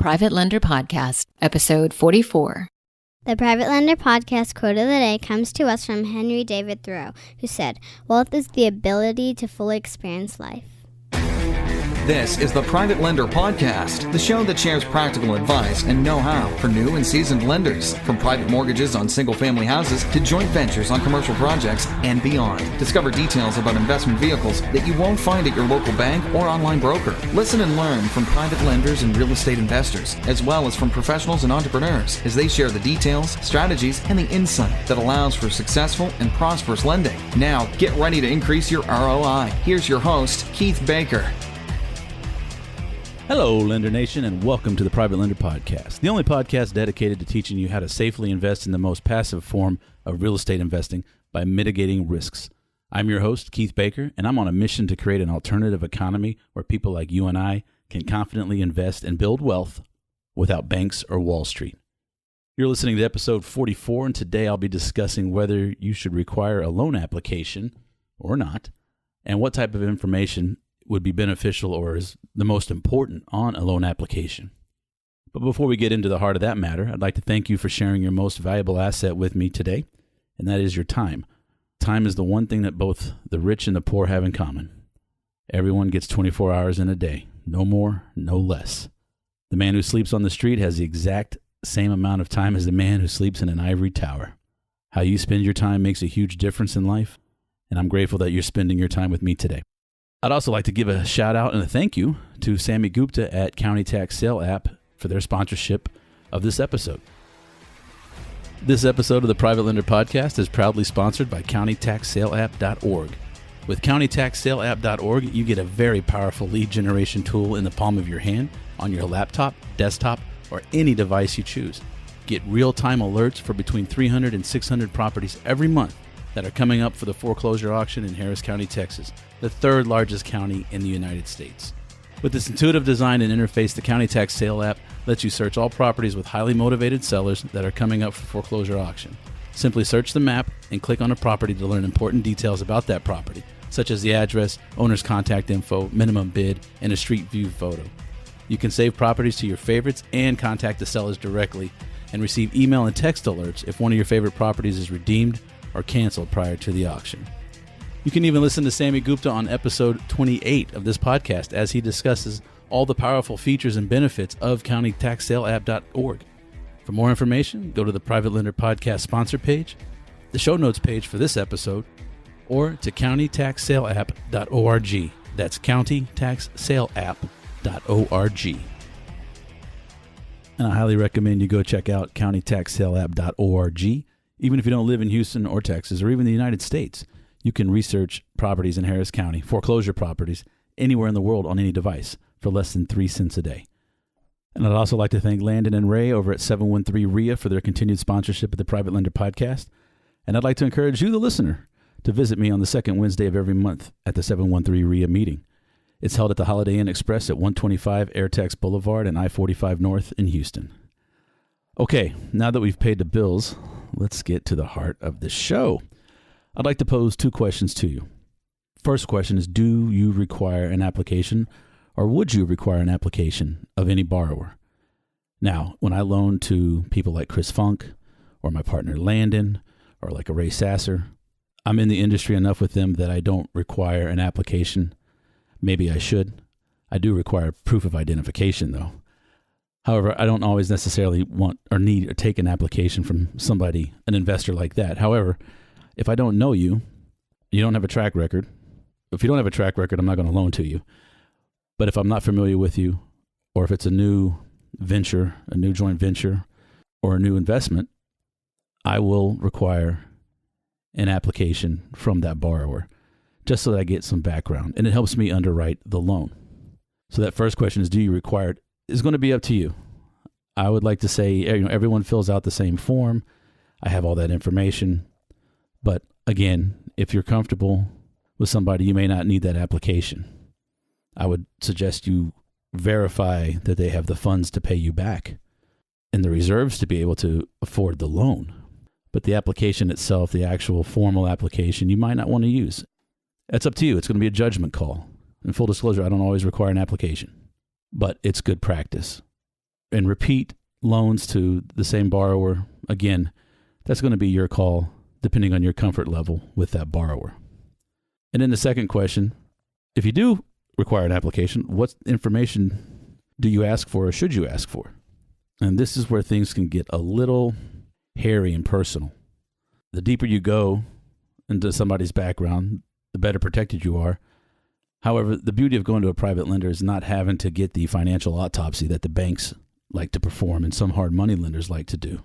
Private Lender Podcast, Episode 44. The Private Lender Podcast quote of the day comes to us from Henry David Thoreau, who said, "Wealth is the ability to fully experience life." This is the Private Lender Podcast, the show that shares practical advice and know-how for new and seasoned lenders, from private mortgages on single-family houses to joint ventures on commercial projects and beyond. Discover details about investment vehicles that you won't find at your local bank or online broker. Listen and learn from private lenders and real estate investors, as well as from professionals and entrepreneurs, as they share the details, strategies, and the insight that allows for successful and prosperous lending. Now, get ready to increase your ROI. Here's your host, Keith Baker. Hello, Lender Nation, and welcome to the Private Lender Podcast, the only podcast dedicated to teaching you how to safely invest in the most passive form of real estate investing by mitigating risks. I'm your host, Keith Baker, and I'm on a mission to create an alternative economy where people like you and I can confidently invest and build wealth without banks or Wall Street. You're listening to episode 44, and today I'll be discussing whether you should require a loan application or not, and what type of information would be beneficial or is the most important on a loan application. But before we get into the heart of that matter, I'd like to thank you for sharing your most valuable asset with me today, and that is your time. Time is the one thing that both the rich and the poor have in common. Everyone gets 24 hours in a day, no more, no less. The man who sleeps on the street has the exact same amount of time as the man who sleeps in an ivory tower. How you spend your time makes a huge difference in life, and I'm grateful that you're spending your time with me today. I'd also like to give a shout out and a thank you to Sammy Gupta at County Tax Sale App for their sponsorship of this episode. This episode of the Private Lender Podcast is proudly sponsored by CountyTaxSaleApp.org. With CountyTaxSaleApp.org, you get a very powerful lead generation tool in the palm of your hand, on your laptop, desktop, or any device you choose. Get real-time alerts for between 300 and 600 properties every month that are coming up for the foreclosure auction in Harris County, Texas, the third largest county in the United States. With its intuitive design and interface, the County Tax Sale app lets you search all properties with highly motivated sellers that are coming up for foreclosure auction. Simply search the map and click on a property to learn important details about that property, such as the address, owner's contact info, minimum bid, and a street view photo. You can save properties to your favorites and contact the sellers directly and receive email and text alerts if one of your favorite properties is redeemed or canceled prior to the auction. You can even listen to Sammy Gupta on episode 28 of this podcast as he discusses all the powerful features and benefits of CountyTaxSaleApp.org. For more information, go to the Private Lender Podcast sponsor page, the show notes page for this episode, or to CountyTaxSaleApp.org. That's CountyTaxSaleApp.org. And I highly recommend you go check out CountyTaxSaleApp.org. Even if you don't live in Houston or Texas or even the United States, you can research properties in Harris County, foreclosure properties, anywhere in the world on any device for less than 3 cents a day. And I'd also like to thank Landon and Ray over at 713 RIA for their continued sponsorship of the Private Lender Podcast. And I'd like to encourage you, the listener, to visit me on the second Wednesday of every month at the 713 RIA meeting. It's held at the Holiday Inn Express at 125 Airtex Boulevard and I-45 North in Houston. Okay, now that we've paid the bills, let's get to the heart of the show. I'd like to pose 2 questions to you. First question is, do you require an application, or would you require an application of any borrower? Now, when I loan to people like Chris Funk, or my partner Landon, or like a Ray Sasser, I'm in the industry enough with them that I don't require an application. Maybe I should. I do require proof of identification, though. However, I don't always necessarily want or need or take an application from somebody, an investor like that. However, if I don't know you, you don't have a track record. If you don't have a track record, I'm not going to loan to you. But if I'm not familiar with you, or if it's a new venture, a new joint venture, or a new investment, I will require an application from that borrower, just so that I get some background. And it helps me underwrite the loan. So that first question is, do you require it? Is going to be up to you. I would like to say, everyone fills out the same form. I have all that information. But again, if you're comfortable with somebody, you may not need that application. I would suggest you verify that they have the funds to pay you back and the reserves to be able to afford the loan. But the application itself, the actual formal application, you might not want to use. That's up to you. It's going to be a judgment call. In full disclosure, I don't always require an application, but it's good practice. and repeat loans to the same borrower, again, that's going to be your call depending on your comfort level with that borrower. And then the second question, if you do require an application, what information do you ask for or should you ask for? And this is where things can get a little hairy and personal. The deeper you go into somebody's background, the better protected you are. However, the beauty of going to a private lender is not having to get the financial autopsy that the banks like to perform and some hard money lenders like to do.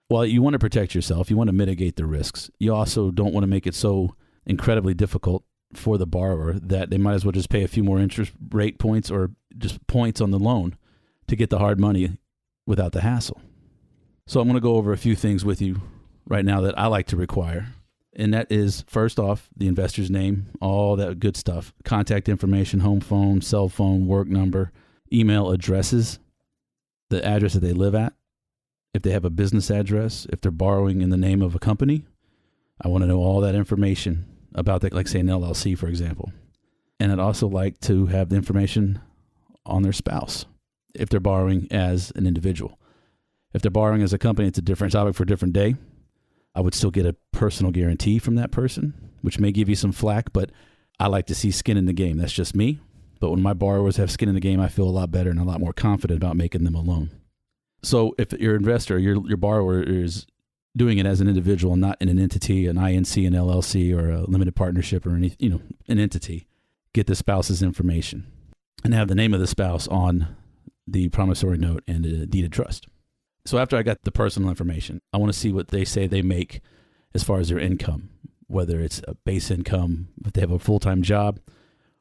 While you want to protect yourself, you want to mitigate the risks, you also don't want to make it so incredibly difficult for the borrower that they might as well just pay a few more interest rate points or just points on the loan to get the hard money without the hassle. So I'm going to go over a few things with you right now that I like to require. And that is, first off, the investor's name, all that good stuff, contact information, home phone, cell phone, work number, email addresses, the address that they live at, if they have a business address, if they're borrowing in the name of a company. I want to know all that information about that, like say an LLC, for example. And I'd also like to have the information on their spouse if they're borrowing as an individual. If they're borrowing as a company, it's a different topic for a different day. I would still get a personal guarantee from that person, which may give you some flack, but I like to see skin in the game. That's just me. But when my borrowers have skin in the game, I feel a lot better and a lot more confident about making them a loan. So if your investor, your borrower is doing it as an individual, not in an entity, an INC, an LLC, or a limited partnership, or an entity, get the spouse's information and have the name of the spouse on the promissory note and a deed of trust. So after I got the personal information, I want to see what they say they make as far as their income, whether it's a base income, if they have a full-time job,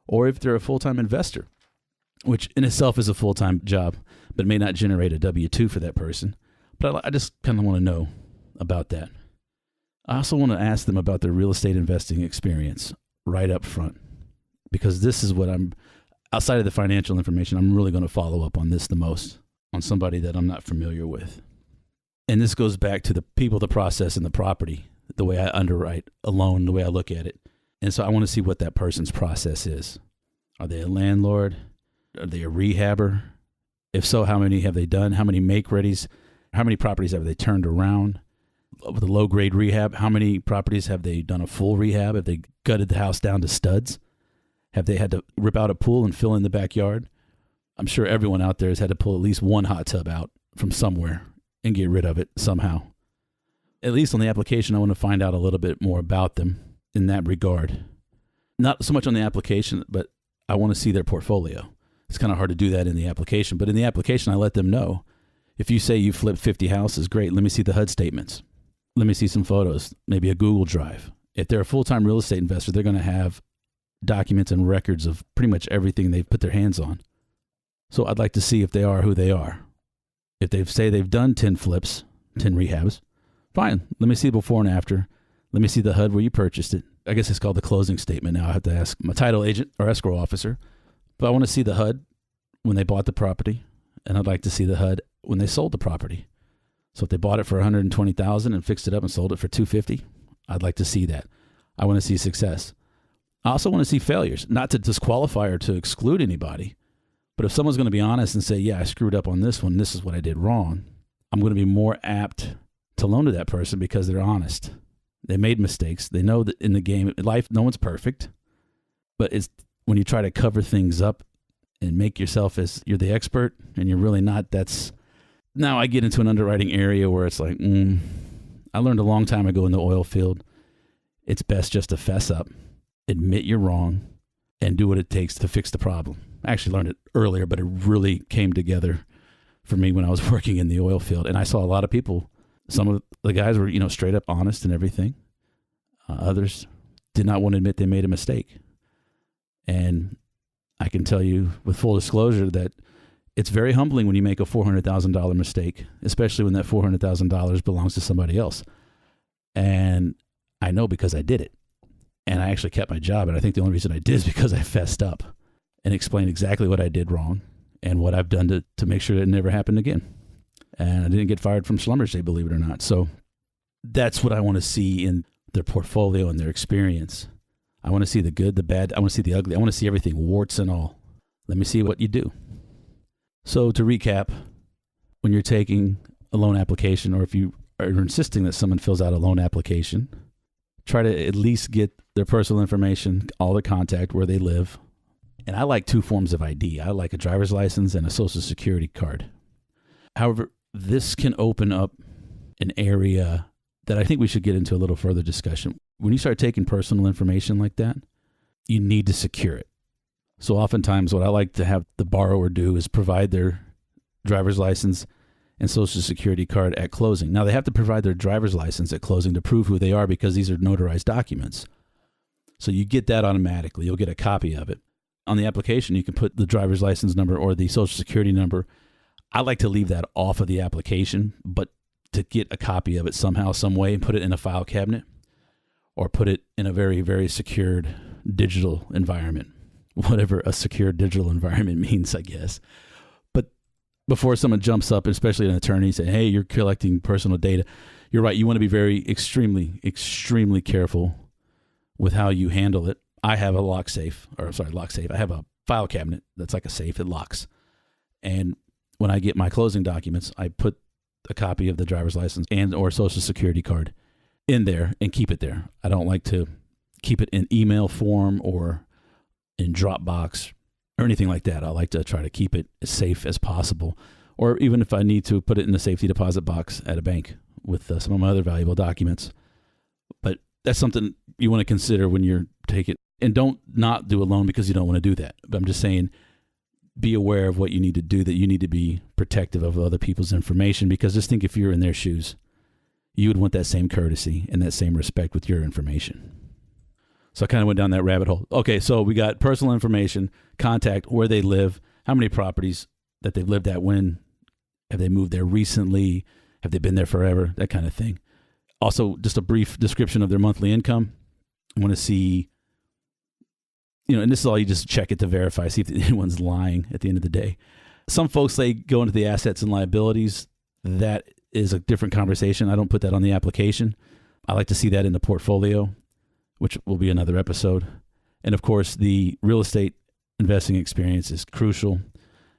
or if they're a full-time investor, which in itself is a full-time job, but may not generate a W-2 for that person. But I just kind of want to know about that. I also want to ask them about their real estate investing experience right up front, because this is what outside of the financial information, I'm really going to follow up on this the most, on somebody that I'm not familiar with. And this goes back to the people, the process, and the property, the way I underwrite a loan, the way I look at it. And so I want to see what that person's process is. Are they a landlord? Are they a rehabber? If so, how many have they done? How many make-readies? How many properties have they turned around? With a low-grade rehab, how many properties have they done a full rehab? Have they gutted the house down to studs? Have they had to rip out a pool and fill in the backyard? I'm sure everyone out there has had to pull at least one hot tub out from somewhere and get rid of it somehow. At least on the application, I want to find out a little bit more about them in that regard. Not so much on the application, but I want to see their portfolio. It's kind of hard to do that in the application, but in the application, I let them know. If you say you flipped 50 houses, great, let me see the HUD statements. Let me see some photos, maybe a Google Drive. If they're a full-time real estate investor, they're going to have documents and records of pretty much everything they've put their hands on. So I'd like to see if they are who they are. If they say they've done 10 flips, 10 rehabs, fine. Let me see before and after. Let me see the HUD where you purchased it. I guess it's called the closing statement now. I have to ask my title agent or escrow officer. But I want to see the HUD when they bought the property, and I'd like to see the HUD when they sold the property. So if they bought it for $120,000 and fixed it up and sold it for $250,000, I'd like to see that. I want to see success. I also want to see failures, not to disqualify or to exclude anybody. But if someone's going to be honest and say, yeah, I screwed up on this one, this is what I did wrong, I'm going to be more apt to loan to that person because they're honest. They made mistakes. They know that in the game, in life, no one's perfect. But it's when you try to cover things up and make yourself as you're the expert and you're really not, that's... Now I get into an underwriting area where it's like, I learned a long time ago in the oil field, it's best just to fess up, admit you're wrong, and do what it takes to fix the problem. I actually learned it earlier, but it really came together for me when I was working in the oil field. And I saw a lot of people, some of the guys were, straight up honest and everything. Others did not want to admit they made a mistake. And I can tell you with full disclosure that it's very humbling when you make a $400,000 mistake, especially when that $400,000 belongs to somebody else. And I know because I did it. And I actually kept my job. And I think the only reason I did is because I fessed up and explained exactly what I did wrong and what I've done to make sure that it never happened again. And I didn't get fired from Schlumberger, believe it or not. So that's what I want to see in their portfolio and their experience. I want to see the good, the bad. I want to see the ugly. I want to see everything, warts and all. Let me see what you do. So to recap, when you're taking a loan application, or if you are insisting that someone fills out a loan application, try to at least get their personal information, all their contact, where they live. And I like 2 forms of ID. I like a driver's license and a social security card. However, this can open up an area that I think we should get into a little further discussion. When you start taking personal information like that, you need to secure it. So oftentimes what I like to have the borrower do is provide their driver's license and social security card at closing. Now, they have to provide their driver's license at closing to prove who they are, because these are notarized documents. So you get that automatically. You'll get a copy of it. On the application, you can put the driver's license number or the social security number. I like to leave that off of the application, but to get a copy of it somehow, some way, and put it in a file cabinet or put it in a very, very secured digital environment, whatever a secure digital environment means, I guess. But before someone jumps up, especially an attorney, say, hey, you're collecting personal data, you're right. You want to be very extremely, extremely careful with how you handle it. I have a lock safe. I have a file cabinet that's like a safe that locks. And when I get my closing documents, I put a copy of the driver's license and or social security card in there and keep it there. I don't like to keep it in email form or in Dropbox or anything like that. I like to try to keep it as safe as possible. Or even if I need to, put it in the safety deposit box at a bank with some of my other valuable documents. But that's something you want to consider when you're taking. And don't not do a loan because you don't want to do that. But I'm just saying, be aware of what you need to do, that you need to be protective of other people's information, because just think if you're in their shoes, you would want that same courtesy and that same respect with your information. So I kind of went down that rabbit hole. Okay, so we got personal information, contact, where they live, how many properties that they've lived at, when have they moved there recently, have they been there forever, that kind of thing. Also, just a brief description of their monthly income. I want to see, and this is all, you just check it to verify, see if anyone's lying at the end of the day. Some folks, they go into the assets and liabilities. That is a different conversation. I don't put that on the application. I like to see that in the portfolio, which will be another episode. And of course, the real estate investing experience is crucial,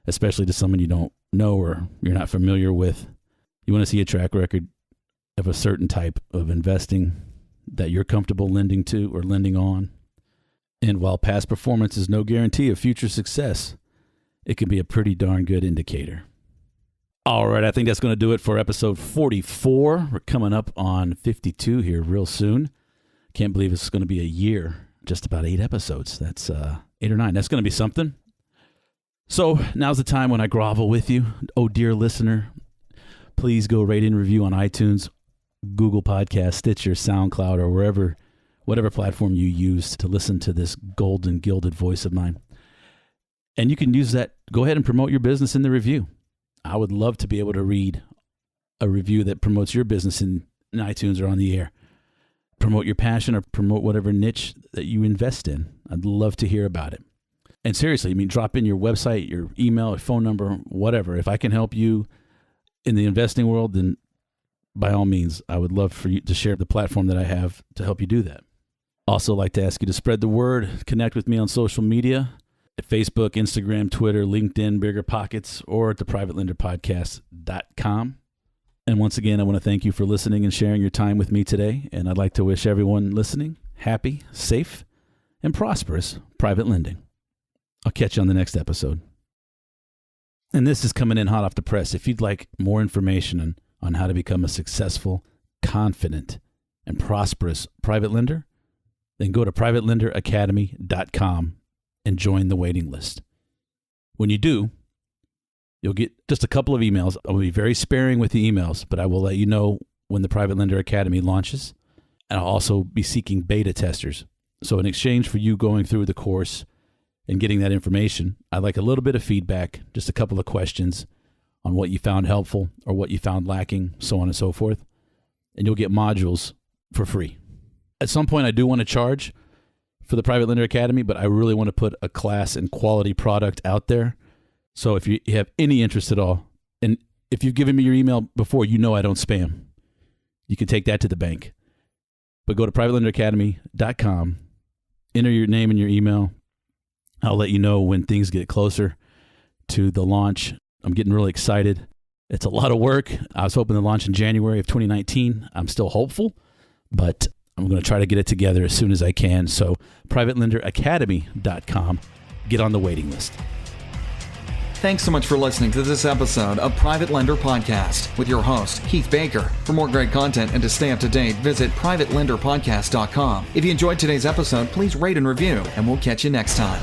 especially to someone you don't know or you're not familiar with. You want to see a track record of a certain type of investing that you're comfortable lending to or lending on. And while past performance is no guarantee of future success, it can be a pretty darn good indicator. All right, I think that's going to do it for episode 44. We're coming up on 52 here real soon. Can't believe it's going to be a year, just about 8 episodes. That's 8 or 9. That's going to be something. So now's the time when I grovel with you. Oh, dear listener, please go rate and review on iTunes, Google Podcasts, Stitcher, SoundCloud, or whatever platform you use to listen to this golden gilded voice of mine. And you can use that. Go ahead and promote your business in the review. I would love to be able to read a review that promotes your business in iTunes or on the air. Promote your passion or promote whatever niche that you invest in. I'd love to hear about it. And seriously, drop in your website, your email, your phone number, whatever. If I can help you in the investing world, then by all means, I would love for you to share the platform that I have to help you do that. Also like to ask you to spread the word, connect with me on social media at Facebook, Instagram, Twitter, LinkedIn, Bigger Pockets, or at theprivatelenderpodcast.com. And once again, I want to thank you for listening and sharing your time with me today. And I'd like to wish everyone listening happy, safe, and prosperous private lending. I'll catch you on the next episode. And this is coming in hot off the press. If you'd like more information on how to become a successful, confident, and prosperous private lender, then go to privatelenderacademy.com and join the waiting list. When you do, you'll get just a couple of emails. I will be very sparing with the emails, but I will let you know when the Private Lender Academy launches. And I'll also be seeking beta testers. So in exchange for you going through the course and getting that information, I'd like a little bit of feedback, just a couple of questions on what you found helpful or what you found lacking, so on and so forth. And you'll get modules for free. At some point, I do want to charge for the Private Lender Academy, but I really want to put a class and quality product out there. So if you have any interest at all, and if you've given me your email before, I don't spam. You can take that to the bank. But go to privatelenderacademy.com, enter your name and your email. I'll let you know when things get closer to the launch. I'm getting really excited. It's a lot of work. I was hoping to launch in January of 2019. I'm still hopeful, but I'm going to try to get it together as soon as I can. So privatelenderacademy.com. Get on the waiting list. Thanks so much for listening to this episode of Private Lender Podcast with your host, Keith Baker. For more great content and to stay up to date, visit privatelenderpodcast.com. If you enjoyed today's episode, please rate and review, and we'll catch you next time.